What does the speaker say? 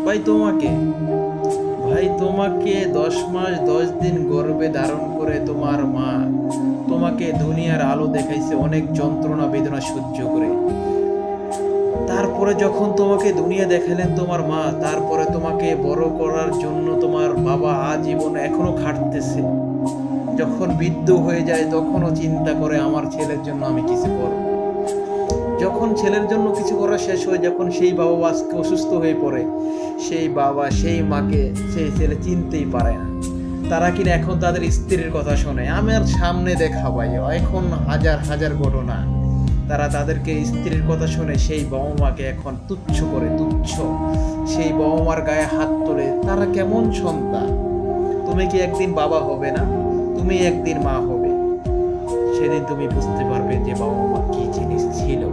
ভাই তোমাকে 10 মাস 10 দিন গর্ভে ধারণ করে তোমার মা তোমাকে দুনিয়ার আলো দেখাইছে অনেক যন্ত্রণা বেদনা সহ্য করে। তারপরে যখন তোমাকে দুনিয়া দেখালেন তোমার মা, তারপরে তোমাকে বড় করার জন্য তোমার বাবা আজীবন এখনো খাটতেছে। যখন বৃদ্ধ হয়ে যায় তখনও চিন্তা করে আমার ছেলের জন্য আমি কিছু করব। যখন ছেলের জন্য কিছু করা শেষ হয়, যখন সেই বাবা আজকে অসুস্থ হয়ে পড়ে, সেই বাবা সেই মাকে সেই ছেলে চিনতেই পারে না। তারা কিনা এখন তাদের স্ত্রীর কথা শোনে। আমার সামনে দেখা ভাই, এখন হাজার হাজার ঘটনা। তারা তাদেরকে স্ত্রীর কথা শুনে সেই বাবা মাকে এখন তুচ্ছ করে, তুচ্ছ। সেই বাবা মার গায়ে হাত তোলে। তারা কেমন সন্তান? তুমি কি একদিন বাবা হবে না? তুমি একদিন মা হবে। সেদিন তুমি বুঝতে পারবে যে বাবা মা কি জিনিস ছিল।